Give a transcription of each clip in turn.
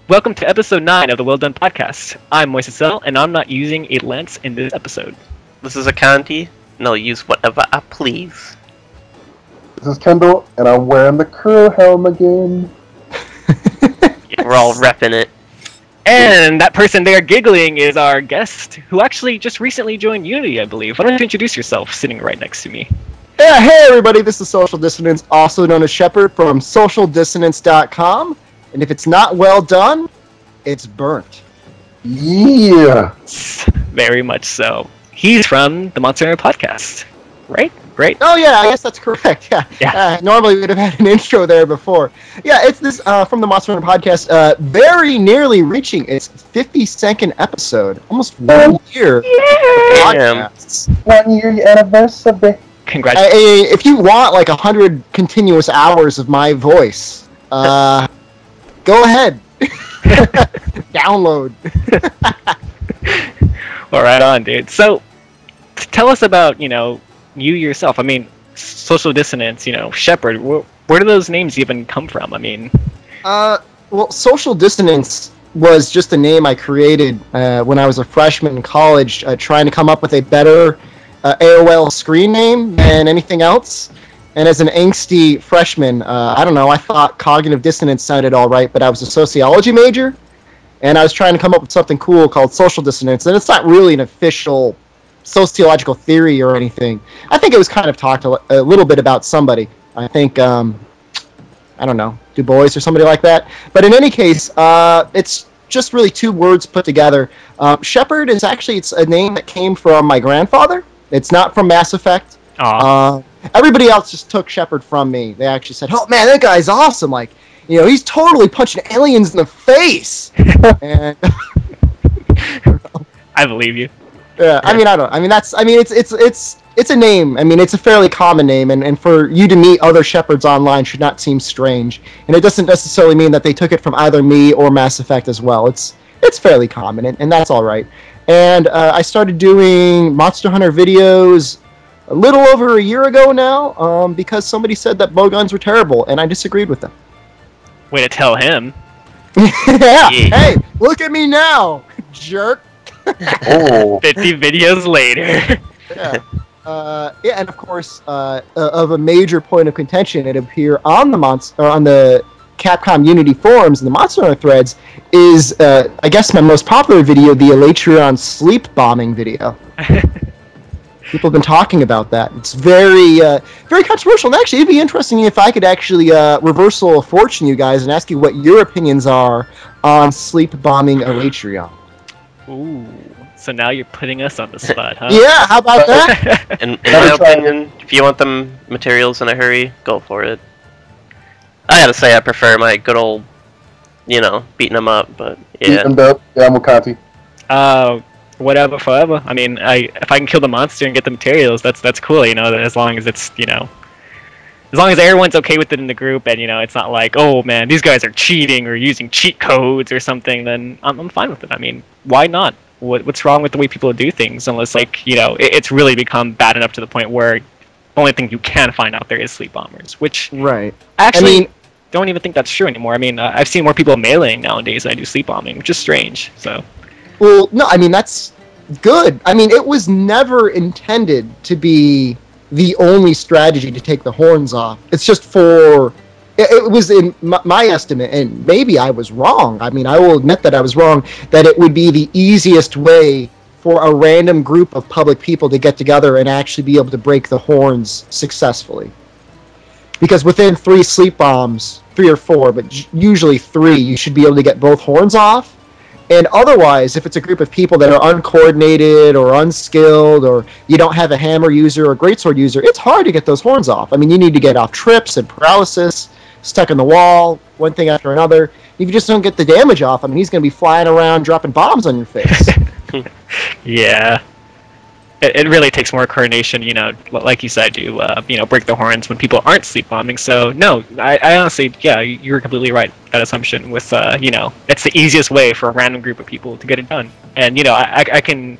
Welcome to episode 9 of the Well Done Podcast. I'm Moisesel, and I'm not using a lens in this episode. This is Akanti, and I'll use whatever I please. This is Kendall, and I'm wearing the curl helm again. Yeah, we're all repping it. And that person there giggling is our guest, who actually just recently joined Unity, I believe. Why don't you introduce yourself, sitting right next to me? Yeah, hey everybody, this is Social Dissonance, also known as Shepard from socialdissonance.com. And if it's not well done, it's burnt. Yeah. Very much so. He's from the Monster Hunter Podcast, right? Great. Oh yeah, I guess that's correct. Yeah. Normally we would have had an intro there before. Yeah, it's this from the Monster Hunter Podcast. Very nearly reaching its 52nd episode, almost 1 year. Yeah. 1 year anniversary. Congratulations. If you want like 100 continuous hours of my voice, go ahead. Download. Well, right on, dude. So, tell us about, you yourself. I mean, Social Dissonance, Shepard. Where do those names even come from? I mean... Well, Social Dissonance was just a name I created when I was a freshman in college, trying to come up with a better AOL screen name than anything else. And as an angsty freshman, I thought cognitive dissonance sounded all right, but I was a sociology major, and I was trying to come up with something cool called social dissonance, and it's not really an official sociological theory or anything. I think it was kind of talked a little bit about somebody. I think, Du Bois or somebody like that. But in any case, it's just really two words put together. Shepard is it's a name that came from my grandfather. It's not from Mass Effect. Everybody else just took Shepard from me. They actually said, "Oh man, that guy's awesome! Like, he's totally punching aliens in the face." And I believe you. Yeah, it's a name. I mean, it's a fairly common name, and for you to meet other Shepards online should not seem strange. And it doesn't necessarily mean that they took it from either me or Mass Effect as well. It's fairly common, and that's all right. And I started doing Monster Hunter videos a little over a year ago now, because somebody said that bowguns were terrible, and I disagreed with them. Way to tell him. Yeah. Hey, look at me now, jerk. Oh. 50 videos later. Yeah. And of course, of a major point of contention, it appear on the Capcom Unity forums and the Monster Hunter threads is, I guess, my most popular video, the Elytrion sleep bombing video. People have been talking about that. It's very, very controversial. And actually, it'd be interesting if I could actually reversal of fortune you guys and ask you what your opinions are on sleep bombing Elytrion. Ooh, so now you're putting us on the spot, huh? Yeah, how about that? In my opinion, if you want them materials in a hurry, go for it. I gotta say, I prefer my good old, beating them up, but yeah. Beating up, yeah, I'm Akanti. Whatever, forever. I mean, if I can kill the monster and get the materials, that's cool, as long as it's, as long as everyone's okay with it in the group, and, it's not like, oh man, these guys are cheating or using cheat codes or something, then I'm fine with it. I mean, why not? What's wrong with the way people do things, unless, like, it's really become bad enough to the point where the only thing you can find out there is sleep bombers, which... Right. Actually, don't even think that's true anymore. I mean, I've seen more people mailing nowadays than I do sleep bombing, which is strange, so... Well, no, I mean, that's good. I mean, it was never intended to be the only strategy to take the horns off. It's just for... It was, in my estimate, and maybe I was wrong. I mean, I will admit that I was wrong, that it would be the easiest way for a random group of public people to get together and actually be able to break the horns successfully. Because within 3 sleep bombs, 3 or 4, but usually 3, you should be able to get both horns off. And otherwise, if it's a group of people that are uncoordinated or unskilled, or you don't have a hammer user or greatsword user, it's hard to get those horns off. I mean, you need to get off trips and paralysis, stuck in the wall, one thing after another. If you just don't get the damage off, I mean, he's going to be flying around dropping bombs on your face. Yeah. It really takes more coordination, like you said, to, break the horns when people aren't sleep bombing. So, no, I honestly, yeah, you were completely right, that assumption with, it's the easiest way for a random group of people to get it done. And, I can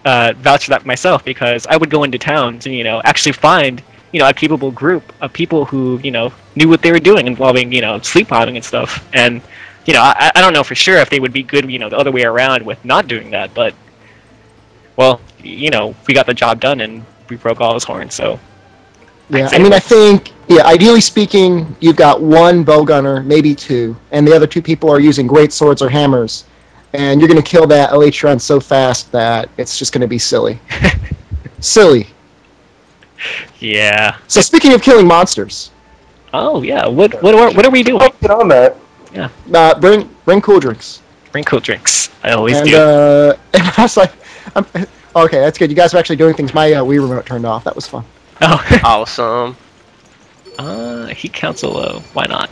vouch for that myself, because I would go into towns and, actually find, a capable group of people who, knew what they were doing involving, sleep bombing and stuff. And you know, I don't know for sure if they would be good, you know, the other way around with not doing that, but well, you know, we got the job done and we broke all his horns, so. Yeah, I mean, I think, yeah, ideally speaking, you've got one bow gunner, maybe two, and the other two people are using great swords or hammers, and you're going to kill that Elytron so fast that it's just going to be silly. Silly. Yeah. So speaking of killing monsters. Oh, yeah, what are we doing? Oh, get on that. Yeah. Bring cool drinks. Bring cool drinks. I always And, do. and I was like, okay, that's good. You guys are actually doing things. My Wii remote turned off. That was fun. Oh. Awesome. Heat council low. Why not?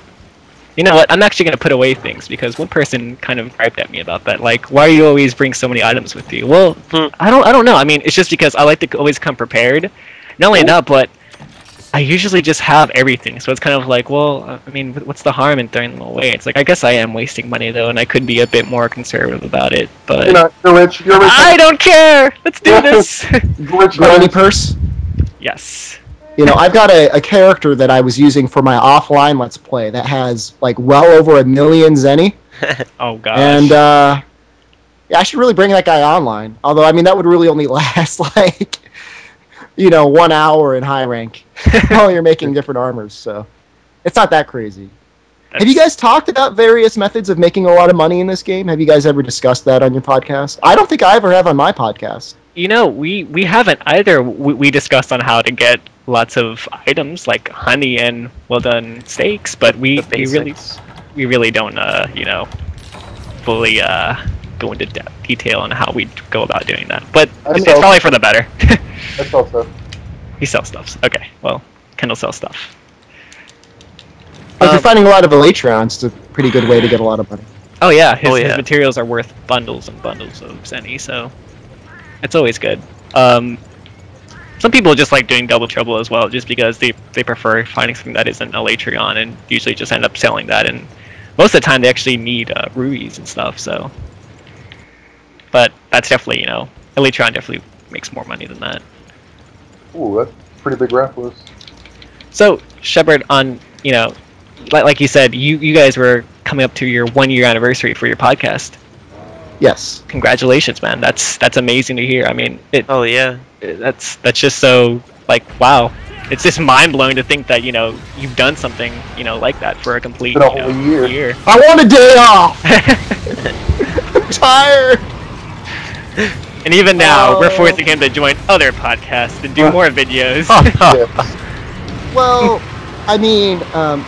You know what? I'm actually going to put away things because one person kind of griped at me about that. Like, why do you always bring so many items with you? Well, I don't know. I mean, it's just because I like to always come prepared. Not only that, but I usually just have everything. So it's kind of like, well, I mean, what's the harm in throwing them away? It's like, I guess I am wasting money though, and I could be a bit more conservative about it. But You're rich. You're rich. I don't care. Let's do this. Rich Granny purse. Yes. You know, I've got a character that I was using for my offline Let's Play that has, like, well over 1 million Zenny. Oh, gosh. And, yeah, I should really bring that guy online. Although, I mean, that would really only last, like, you know, 1 hour in high rank while you're making different armors, so it's not that crazy. Have you guys talked about various methods of making a lot of money in this game? Have you guys ever discussed that on your podcast? I don't think I ever have on my podcast. You know, we haven't either. We discussed on how to get lots of items like honey and well done steaks, but we really don't you know, fully go into detail on how we go about doing that. But it's probably for the better. I sell stuff. He sells stuff. Okay, well, Kendall sells stuff. If you're finding a lot of Elytrons, it's a pretty good way to get a lot of money. Oh yeah, his materials are worth bundles and bundles of Zenny, so it's always good. Some people just like doing double trouble as well, just because they prefer finding something that isn't Elytron and usually just end up selling that. And most of the time they actually need rubies and stuff. So, but that's definitely, you know, Elytron definitely makes more money than that. Ooh, that's a pretty big raffle list. So Shepard, on, you know, like you said, you guys were coming up to your 1-year anniversary for your podcast. Yes. Congratulations, man. That's amazing to hear. I mean, Oh yeah. that's just so, like, wow. It's just mind blowing to think that, you know, you've done something, you know, like that for a complete, It's been a whole year. I want a day off! I'm tired! And even now, we're forcing him to join other podcasts and do more videos. Well, I mean,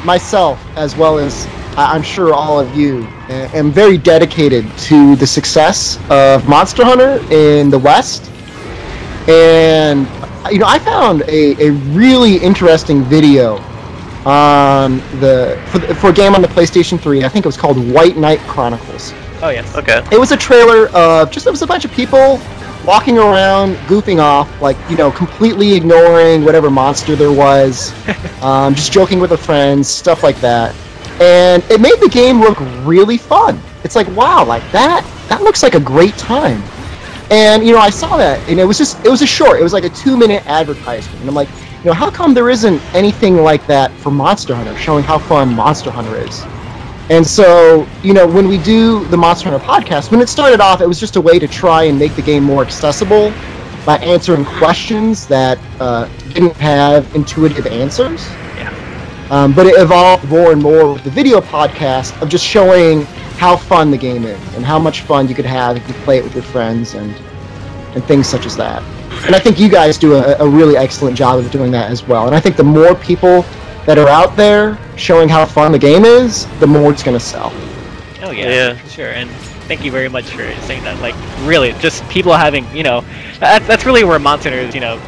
myself, as well as I'm sure all of you, am very dedicated to the success of Monster Hunter in the West. And, you know, I found a really interesting video on for a game on the PlayStation 3. I think it was called White Knight Chronicles. Oh, yes. Okay. It was a trailer of it was a bunch of people walking around, goofing off, like, you know, completely ignoring whatever monster there was, just joking with their friends, stuff like that. And it made the game look really fun. It's like, wow, like that looks like a great time. And, you know, I saw that, and it was a short. It was like a 2-minute advertisement. And I'm like, you know, how come there isn't anything like that for Monster Hunter, showing how fun Monster Hunter is? And so, you know, when we do the Monster Hunter podcast, when it started off, it was just a way to try and make the game more accessible by answering questions that didn't have intuitive answers. Yeah. But it evolved more and more with the video podcast of just showing how fun the game is and how much fun you could have if you play it with your friends and things such as that. And I think you guys do a really excellent job of doing that as well. And I think the more people that are out there showing how fun the game is, the more it's going to sell. Oh yeah, for sure. And thank you very much for saying that. Like, really, just people having, you know, that's really where Monster Hunter's, you know,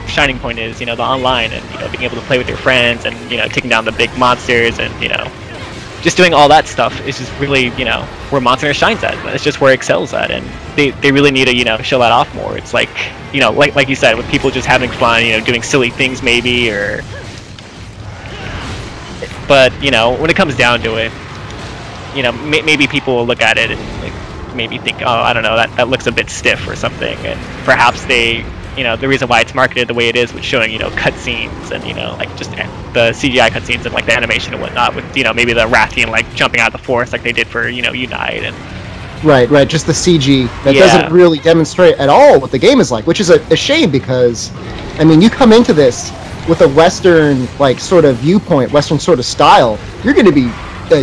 shining point is, you know, the online and, you know, being able to play with your friends and, you know, taking down the big monsters and, you know, just doing all that stuff is just really, you know, where Monster Hunter shines at. It's just where it excels at, and they really need to, you know, show that off more. It's like, you know, like you said, with people just having fun, you know, doing silly things maybe, or... But, you know, when it comes down to it, you know, maybe people will look at it and, like, maybe think, oh, I don't know, that looks a bit stiff or something, and perhaps they, you know, the reason why it's marketed the way it is with showing, you know, cutscenes and, you know, like, just the CGI cutscenes and like the animation and whatnot, with maybe the Rathian like jumping out of the forest like they did for Unite and. Right, just the CG that Yeah. doesn't really demonstrate at all what the game is like, which is a shame because, I mean, you come into this with a Western like sort of viewpoint, Western sort of style, you're going to be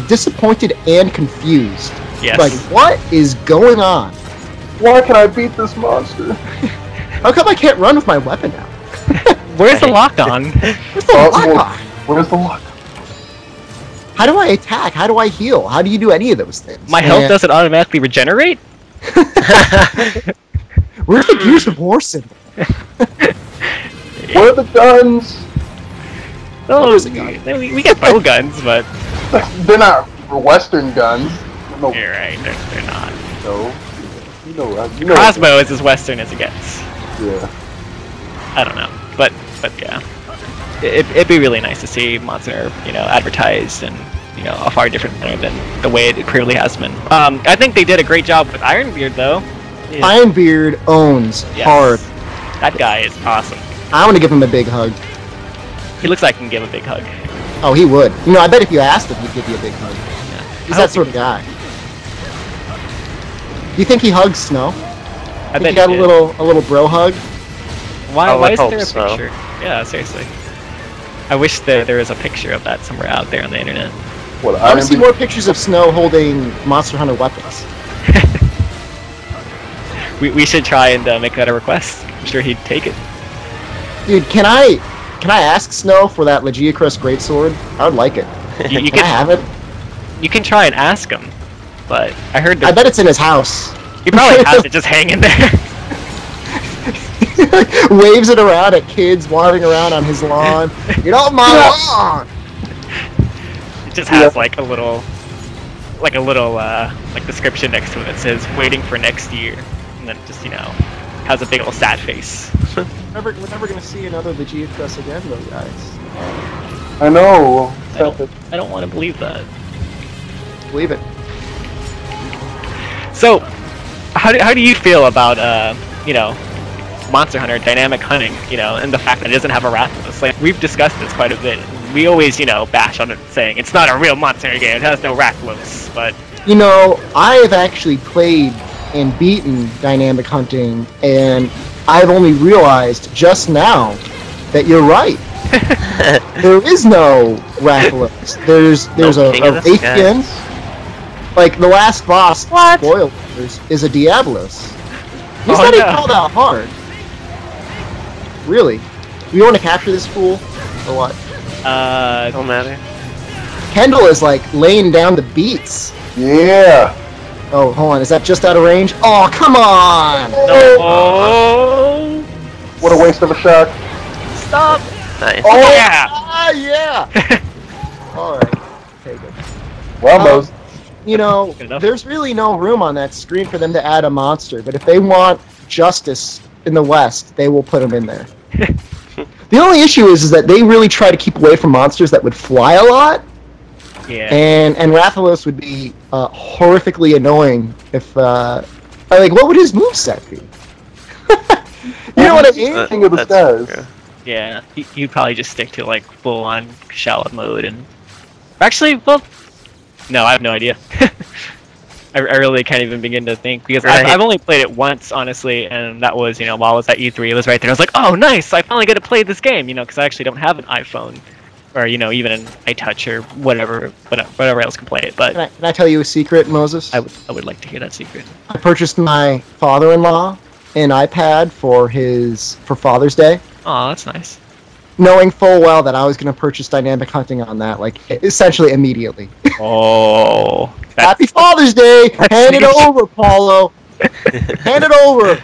disappointed and confused. Yes. Like, what is going on? Why can I beat this monster? How come I can't run with my weapon now? Where's the lock on? Where's the lock? Where's the lock? How do I attack? How do I heal? How do you do any of those things? My health doesn't automatically regenerate? Where's the Gears of War symbol? Where are the guns? Oh, There's a gun. we get bow guns, but They're not Western guns. No, you're right, they're not. no. You know, you know. Crossbow is as Western as it gets. Yeah. I don't know, but yeah, it'd be really nice to see Monster advertised and a far different manner than the way it clearly has been. I think they did a great job with Ironbeard though. Ironbeard owns Yes. hard. That guy is awesome. I want to give him a big hug. He looks like he can give a big hug. Oh, he would. I bet if you asked him, he'd give you a big hug. Yeah. He's that sort of guy. Do you think he hugs Snow? I Think bet he got he a did. little bro hug? Why I would isn't there a hope so. picture? Yeah, seriously. I wish there was a picture of that somewhere out there on the internet. What? I want to see Ironbeard? more pictures of Snow holding Monster Hunter weapons. We should try and make that a request. I'm sure he'd take it. Dude, can I ask Snow for that Legiacrest greatsword? I would like it. You Can I have it? You can try and ask him, but I heard I that bet it's in his house. he probably has it just hanging there. Waves it around at kids wandering around on his lawn. Get off my lawn! It just has like a little like description next to it that says "waiting for next year," and then just has a big old sad face. We're never gonna see another Legiacrest again, though, guys. I know. I don't want to believe that. Believe it. So, how do you feel about Monster Hunter dynamic hunting, and the fact that it doesn't have a Rathalos? Like we've discussed this quite a bit. We always bash on it saying it's not a real Monster Hunter game. It has no Rathalos, but I've actually played and beaten dynamic hunting, and I've only realized just now that you're right. There is no Rathalos. There's No a king of the Rathian. Like the last boss, What? spoilers, is a Diablos. He's Oh, not even no. all that hard. Really? You want to capture this fool, or what? Don't matter. Kendall is like laying down the beats. Yeah. Oh, hold on, is that just out of range? Oh, come on! oh, What a waste of a shot. stop! Nice. Oh Yeah. Ah, yeah! Alright, take it. Ramos. Good enough. There's really no room on that screen for them to add a monster, but if they want justice in the West, they will put them in there. The only issue is that they really try to keep away from monsters that would fly a lot, Yeah. and Rathalos would be horrifically annoying if, like, what would his moveset be? You know what I mean? King of the That's Skies. true. Yeah, you'd probably just stick to like full-on shallow mode, and actually, well, no, I have no idea. I really can't even begin to think because Right. I've only played it once, honestly, and that was while I was at E3. It was right there. I was like, oh, nice! I finally get to play this game, because I actually don't have an iPhone or even an iTouch or whatever else can play it. But Can I tell you a secret, Moses? I would like to hear that secret. I purchased my father-in-law an iPad for Father's Day, Oh, that's nice. knowing full well that I was going to purchase dynamic hunting on that, like, essentially immediately. Oh, Happy Father's Day! that's Hand it huge. over, Paulo! Hand it over!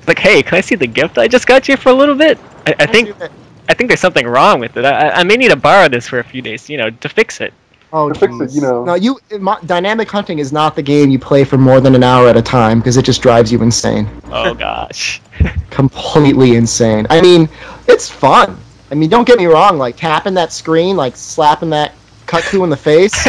like, hey, can I see the gift I just got you for a little bit? I think there's something wrong with it. I may need to borrow this for a few days, to fix it. Oh, To fix it, jeez. No, dynamic hunting is not the game you play for more than an hour at a time, because it just drives you insane. Oh gosh. Completely insane. I mean, it's fun. I mean, don't get me wrong, like, tapping that screen, like, slapping that Kutku in the face,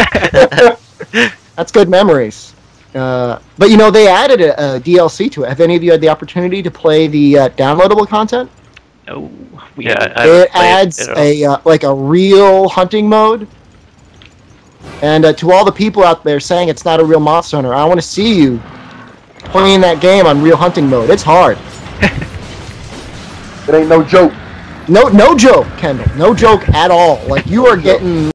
that's good memories. But, they added a DLC to it. Have any of you had the opportunity to play the downloadable content? Oh, Yeah, I It haven't played adds it at all. a like a real hunting mode. And to all the people out there saying it's not a real Monster Hunter, I want to see you playing that game on real hunting mode. It's hard. It ain't no joke. No joke, Kendall. No joke at all. Like you are getting